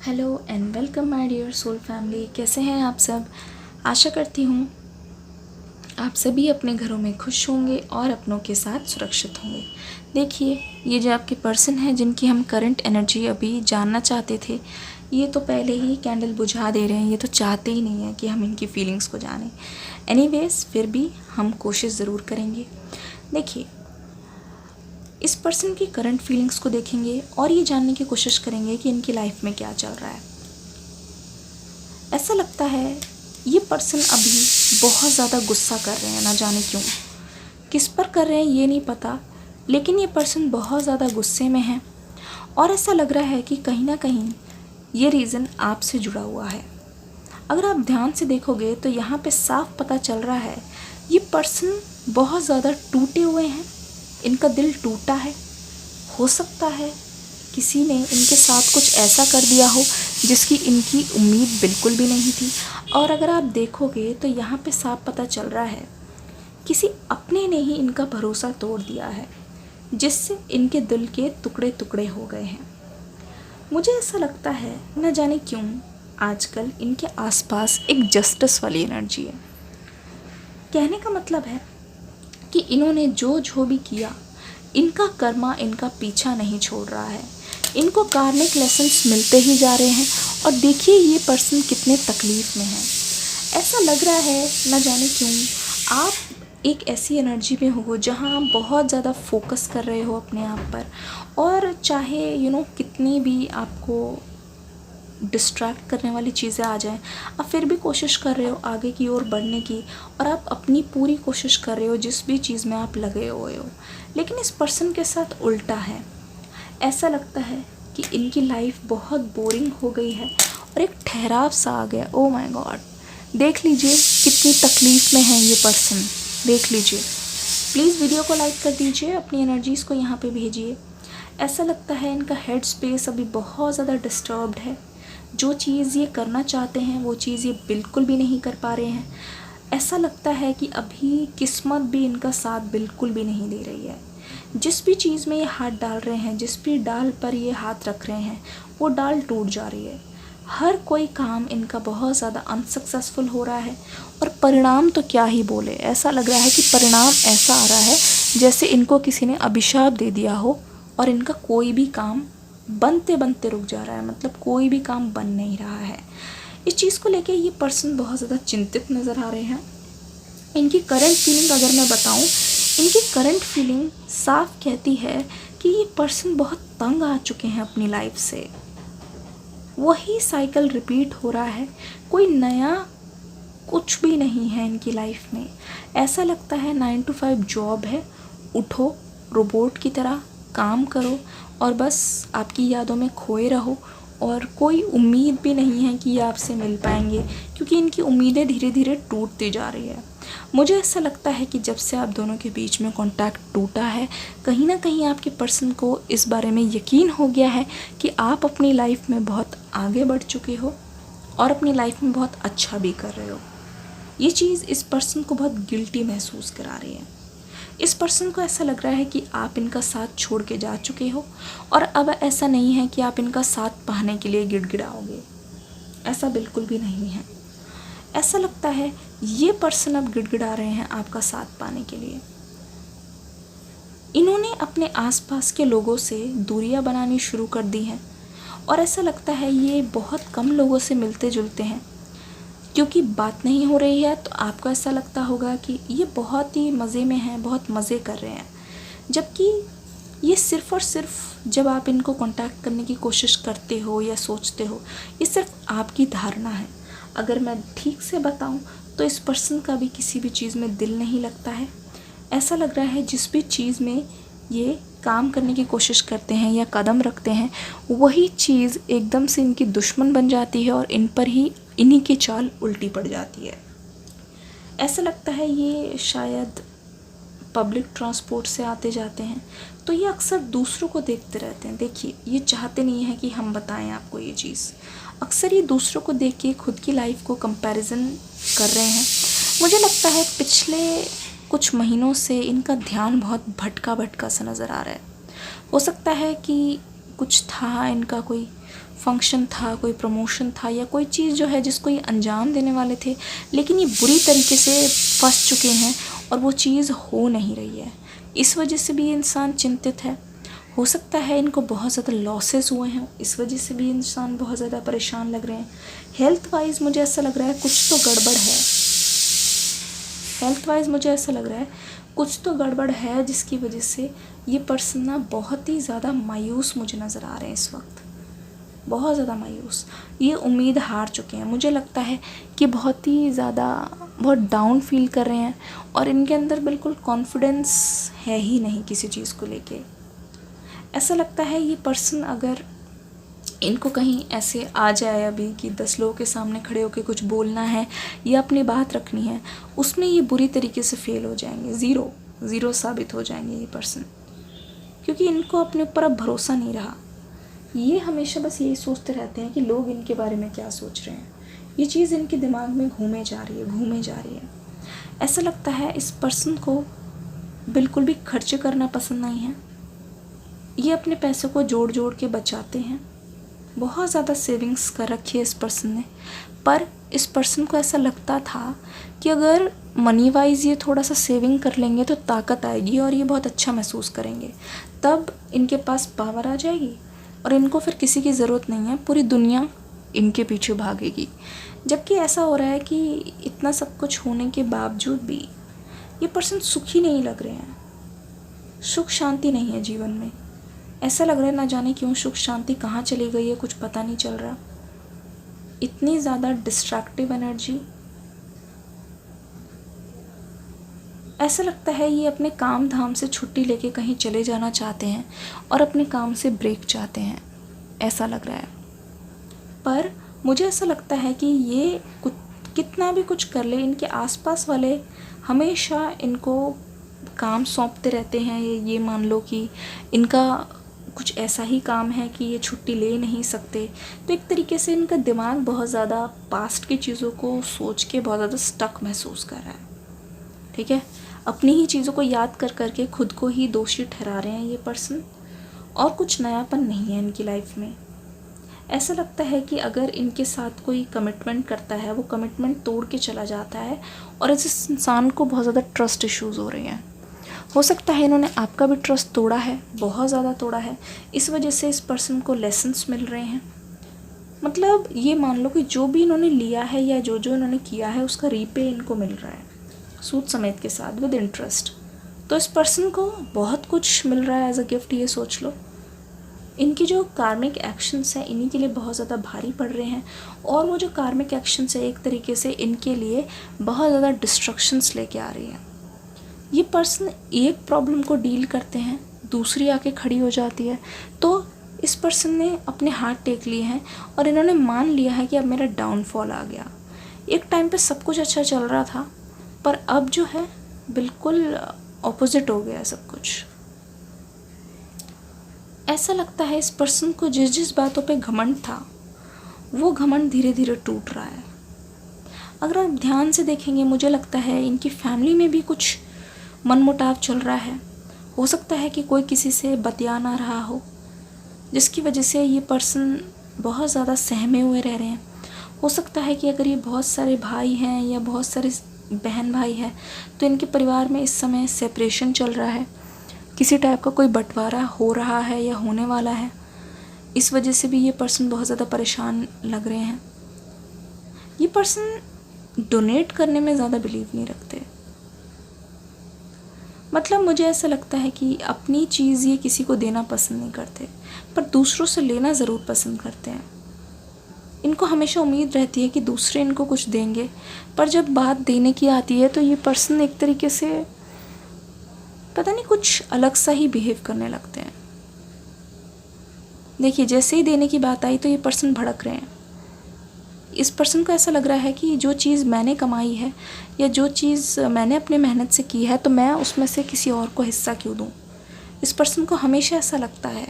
Hello and welcome my dear soul family. कैसे हैं आप सब। आशा करती हूँ आप सभी अपने घरों में खुश होंगे और अपनों के साथ सुरक्षित होंगे। देखिए, ये जो आपके पर्सन हैं जिनकी हम करंट एनर्जी अभी जानना चाहते थे, ये तो पहले ही कैंडल बुझा दे रहे हैं। ये तो चाहते ही नहीं हैं कि हम इनकी फीलिंग्स को जानें। एनीवेज, फिर भी हम कोशिश ज़रूर करेंगे। देखिए, इस पर्सन की करंट फीलिंग्स को देखेंगे और ये जानने की कोशिश करेंगे कि इनकी लाइफ में क्या चल रहा है। ऐसा लगता है ये पर्सन अभी बहुत ज़्यादा गुस्सा कर रहे हैं, ना जाने क्यों। किस पर कर रहे हैं ये नहीं पता, लेकिन ये पर्सन बहुत ज़्यादा गुस्से में है और ऐसा लग रहा है कि कहीं ना कहीं ये रीज़न आपसे जुड़ा हुआ है। अगर आप ध्यान से देखोगे तो यहाँ पे साफ पता चल रहा है ये पर्सन बहुत ज़्यादा टूटे हुए हैं। इनका दिल टूटा है। हो सकता है किसी ने इनके साथ कुछ ऐसा कर दिया हो जिसकी इनकी उम्मीद बिल्कुल भी नहीं थी। और अगर आप देखोगे तो यहाँ पे साफ पता चल रहा है किसी अपने ने ही इनका भरोसा तोड़ दिया है, जिससे इनके दिल के टुकड़े टुकड़े हो गए हैं। मुझे ऐसा लगता है न जाने क्यों आजकल इनके आसपास एक जस्टिस वाली एनर्जी है। कहने का मतलब है कि इन्होंने जो भी किया, इनका कर्मा इनका पीछा नहीं छोड़ रहा है। इनको कार्मिक लेसन्स मिलते ही जा रहे हैं। और देखिए ये पर्सन कितने तकलीफ़ में है। ऐसा लग रहा है न जाने क्यों आप एक ऐसी एनर्जी में हो जहाँ आप बहुत ज़्यादा फोकस कर रहे हो अपने आप पर, और चाहे कितनी भी आपको डिस्ट्रैक्ट करने वाली चीज़ें आ जाएं, आप फिर भी कोशिश कर रहे हो आगे की ओर बढ़ने की, और आप अपनी पूरी कोशिश कर रहे हो जिस भी चीज़ में आप लगे हुए हो। लेकिन इस पर्सन के साथ उल्टा है। ऐसा लगता है कि इनकी लाइफ बहुत बोरिंग हो गई है और एक ठहराव सा आ गया। ओ माय गॉड, देख लीजिए कितनी तकलीफ़ में है ये पर्सन। देख लीजिए, प्लीज़ वीडियो को लाइक कर दीजिए, अपनी एनर्जीज़ को यहाँ पे भेजिए। ऐसा लगता है इनका हेड स्पेस अभी बहुत ज़्यादा डिस्टर्ब्ड है। जो चीज़ ये करना चाहते हैं वो चीज़ ये बिल्कुल भी नहीं कर पा रहे हैं। ऐसा लगता है कि अभी किस्मत भी इनका साथ बिल्कुल भी नहीं दे रही है। जिस भी चीज़ में ये हाथ डाल रहे हैं, जिस भी डाल पर ये हाथ रख रहे हैं, वो डाल टूट जा रही है। हर कोई काम इनका बहुत ज़्यादा अनसक्सेसफुल हो रहा है। और परिणाम तो क्या ही बोले, ऐसा लग रहा है कि परिणाम ऐसा आ रहा है जैसे इनको किसी ने अभिशाप दे दिया हो और इनका कोई भी काम बनते बनते रुक जा रहा है। मतलब कोई भी काम बन नहीं रहा है। इस चीज़ को लेके ये पर्सन बहुत ज़्यादा चिंतित नज़र आ रहे हैं। इनकी करंट फीलिंग अगर मैं बताऊं, इनकी करंट फीलिंग साफ कहती है कि ये पर्सन बहुत तंग आ चुके हैं अपनी लाइफ से। वही साइकिल रिपीट हो रहा है, कोई नया कुछ भी नहीं है इनकी लाइफ में। ऐसा लगता है 9 to 5 जॉब है, उठो रोबोट की तरह काम करो और बस आपकी यादों में खोए रहो, और कोई उम्मीद भी नहीं है कि ये आपसे मिल पाएंगे, क्योंकि इनकी उम्मीदें धीरे धीरे टूटती जा रही है। मुझे ऐसा लगता है कि जब से आप दोनों के बीच में कांटेक्ट टूटा है, कहीं ना कहीं आपके पर्सन को इस बारे में यकीन हो गया है कि आप अपनी लाइफ में बहुत आगे बढ़ चुके हो और अपनी लाइफ में बहुत अच्छा भी कर रहे हो। ये चीज़ इस पर्सन को बहुत गिल्टी महसूस करा रही है। इस पर्सन को ऐसा लग रहा है कि आप इनका साथ छोड़ के जा चुके हो और अब ऐसा नहीं है कि आप इनका साथ पाने के लिए गिड़गिड़ाओगे। ऐसा बिल्कुल भी नहीं है। ऐसा लगता है ये पर्सन अब गिड़गिड़ा रहे हैं आपका साथ पाने के लिए। इन्होंने अपने आसपास के लोगों से दूरियां बनानी शुरू कर दी हैं और ऐसा लगता है ये बहुत कम लोगों से मिलते जुलते हैं, क्योंकि बात नहीं हो रही है। तो आपको ऐसा लगता होगा कि ये बहुत ही मज़े में हैं, बहुत मज़े कर रहे हैं, जबकि ये सिर्फ़ और सिर्फ जब आप इनको कांटेक्ट करने की कोशिश करते हो या सोचते हो, ये सिर्फ आपकी धारणा है। अगर मैं ठीक से बताऊं तो इस पर्सन का भी किसी भी चीज़ में दिल नहीं लगता है। ऐसा लग रहा है जिस भी चीज़ में ये काम करने की कोशिश करते हैं या कदम रखते हैं, वही चीज़ एकदम से इनकी दुश्मन बन जाती है और इन पर ही इन्हीं की चाल उल्टी पड़ जाती है। ऐसा लगता है ये शायद पब्लिक ट्रांसपोर्ट से आते जाते हैं तो ये अक्सर दूसरों को देखते रहते हैं। देखिए, ये चाहते नहीं हैं कि हम बताएं आपको ये चीज़। अक्सर ये दूसरों को देख के खुद की लाइफ को कंपैरिजन कर रहे हैं। मुझे लगता है पिछले कुछ महीनों से इनका ध्यान बहुत भटका भटका सा नज़र आ रहा है। हो सकता है कि कुछ था, इनका कोई फंक्शन था, कोई प्रमोशन था या कोई चीज़ जो है जिसको ये अंजाम देने वाले थे, लेकिन ये बुरी तरीके से फंस चुके हैं और वो चीज़ हो नहीं रही है। इस वजह से भी ये इंसान चिंतित है। हो सकता है इनको बहुत ज़्यादा लॉसेस हुए हैं, इस वजह से भी इंसान बहुत ज़्यादा परेशान लग रहे हैं। हेल्थ वाइज मुझे ऐसा लग रहा है कुछ तो गड़बड़ है। हेल्थ वाइज मुझे ऐसा लग रहा है कुछ तो गड़बड़ है, जिसकी वजह से ये पर्सन ना बहुत ही ज़्यादा मायूस मुझे नज़र आ रहे हैं इस वक्त, बहुत ज़्यादा मायूस। ये उम्मीद हार चुके हैं। मुझे लगता है कि बहुत डाउन फील कर रहे हैं और इनके अंदर बिल्कुल कॉन्फिडेंस है ही नहीं किसी चीज़ को लेके। ऐसा लगता है ये पर्सन अगर इनको कहीं ऐसे आ जाए अभी कि 10 लोगों के सामने खड़े होकर कुछ बोलना है या अपनी बात रखनी है, उसमें ये बुरी तरीके से फेल हो जाएंगे, ज़ीरो साबित हो जाएंगे ये पर्सन, क्योंकि इनको अपने ऊपर अब भरोसा नहीं रहा। ये हमेशा बस यही सोचते रहते हैं कि लोग इनके बारे में क्या सोच रहे हैं। ये चीज़ इनके दिमाग में घूमे जा रही है। ऐसा लगता है इस पर्सन को बिल्कुल भी खर्च करना पसंद नहीं है। ये अपने पैसों को जोड़ जोड़ के बचाते हैं। बहुत ज़्यादा सेविंग्स कर रखी है इस पर्सन ने, पर इस पर्सन को ऐसा लगता था कि अगर मनी वाइज ये थोड़ा सा सेविंग कर लेंगे तो ताकत आएगी और ये बहुत अच्छा महसूस करेंगे, तब इनके पास पावर आ जाएगी और इनको फिर किसी की ज़रूरत नहीं है, पूरी दुनिया इनके पीछे भागेगी। जबकि ऐसा हो रहा है कि इतना सब कुछ होने के बावजूद भी ये पर्सन सुखी नहीं लग रहे हैं, सुख शांति नहीं है जीवन में। ऐसा लग रहा है ना जाने क्यों सुख शांति कहाँ चली गई है, कुछ पता नहीं चल रहा। इतनी ज़्यादा डिस्ट्रैक्टिव एनर्जी। ऐसा लगता है ये अपने काम धाम से छुट्टी लेके कहीं चले जाना चाहते हैं और अपने काम से ब्रेक चाहते हैं, ऐसा लग रहा है। पर मुझे ऐसा लगता है कि ये कितना भी कुछ कर ले, इनके आसपास वाले हमेशा इनको काम सौंपते रहते हैं। ये मान लो कि इनका कुछ ऐसा ही काम है कि ये छुट्टी ले नहीं सकते, तो एक तरीके से इनका दिमाग बहुत ज़्यादा पास्ट की चीज़ों को सोच के बहुत ज़्यादा स्टक महसूस कर रहा है। ठीक है, अपनी ही चीज़ों को याद कर करके खुद को ही दोषी ठहरा रहे हैं ये पर्सन, और कुछ नयापन नहीं है इनकी लाइफ में। ऐसा लगता है कि अगर इनके साथ कोई कमिटमेंट करता है, वो कमिटमेंट तोड़ के चला जाता है और इस इंसान को बहुत ज़्यादा ट्रस्ट इश्यूज़ हो रहे हैं। हो सकता है इन्होंने आपका भी ट्रस्ट तोड़ा है, बहुत ज़्यादा तोड़ा है, इस वजह से इस पर्सन को लेसन्स मिल रहे हैं। मतलब ये मान लो कि जो भी इन्होंने लिया है या जो जो इन्होंने किया है उसका रीपे इनको मिल रहा है, सूद समेत के साथ, विद इंटरेस्ट। तो इस पर्सन को बहुत कुछ मिल रहा है एज अ गिफ्ट, ये सोच लो। इनकी जो कार्मिक एक्शंस हैं इन्हीं के लिए बहुत ज़्यादा भारी पड़ रहे हैं, और वो जो कार्मिक एक्शंस है एक तरीके से इनके लिए बहुत ज़्यादा डिस्ट्रक्शंस लेके आ रही हैं। ये पर्सन एक प्रॉब्लम को डील करते हैं, दूसरी आके खड़ी हो जाती है। तो इस पर्सन ने अपने हाथ टेक लिए हैं और इन्होंने मान लिया है कि अब मेरा डाउनफॉल आ गया। एक टाइम पे सब कुछ अच्छा चल रहा था, पर अब जो है बिल्कुल ऑपोजिट हो गया सब कुछ। ऐसा लगता है इस पर्सन को जिस जिस बातों पे घमंड था, वो घमंड धीरे धीरे टूट रहा है। अगर आप ध्यान से देखेंगे, मुझे लगता है इनकी फैमिली में भी कुछ मनमुटाव चल रहा है। हो सकता है कि कोई किसी से बतिया ना रहा हो, जिसकी वजह से ये पर्सन बहुत ज़्यादा सहमे हुए रह रहे हैं। हो सकता है कि अगर ये बहुत सारे भाई हैं या बहुत सारे बहन भाई हैं, तो इनके परिवार में इस समय सेपरेशन चल रहा है, किसी टाइप का कोई बंटवारा हो रहा है या होने वाला है। इस वजह से भी ये पर्सन बहुत ज़्यादा परेशान लग रहे हैं। ये पर्सन डोनेट करने में ज़्यादा बिलीव नहीं रखते। मतलब मुझे ऐसा लगता है कि अपनी चीज़ ये किसी को देना पसंद नहीं करते, पर दूसरों से लेना ज़रूर पसंद करते हैं। इनको हमेशा उम्मीद रहती है कि दूसरे इनको कुछ देंगे, पर जब बात देने की आती है तो ये पर्सन एक तरीके से पता नहीं कुछ अलग सा ही बिहेव करने लगते हैं। देखिए, जैसे ही देने की बात आई तो ये पर्सन भड़क रहे हैं। इस पर्सन को ऐसा लग रहा है कि जो चीज़ मैंने कमाई है या जो चीज़ मैंने अपने मेहनत से की है, तो मैं उसमें से किसी और को हिस्सा क्यों दूँ। इस पर्सन को हमेशा ऐसा लगता है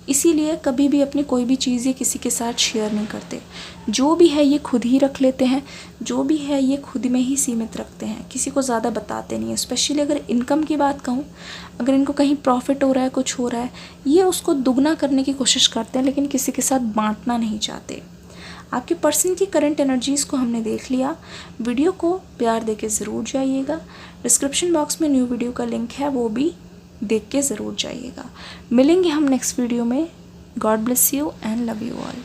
इसीलिए कभी भी अपनी कोई भी चीज़ ये किसी के साथ शेयर नहीं करते। जो भी है ये खुद ही रख लेते हैं, जो भी है ये खुद में ही सीमित रखते हैं, किसी को ज़्यादा बताते नहीं हैं। स्पेशली अगर इनकम की बात कहूँ, अगर इनको कहीं प्रॉफिट हो रहा है, कुछ हो रहा है, ये उसको दुगना करने की कोशिश करते हैं, लेकिन किसी के साथ बांटना नहीं चाहते। आपके पर्सन की करंट एनर्जीज़ को हमने देख लिया। वीडियो को प्यार देके ज़रूर जाइएगा। डिस्क्रिप्शन बॉक्स में न्यू वीडियो का लिंक है, वो भी देख के ज़रूर जाइएगा। मिलेंगे हम नेक्स्ट वीडियो में। God bless you and love you all.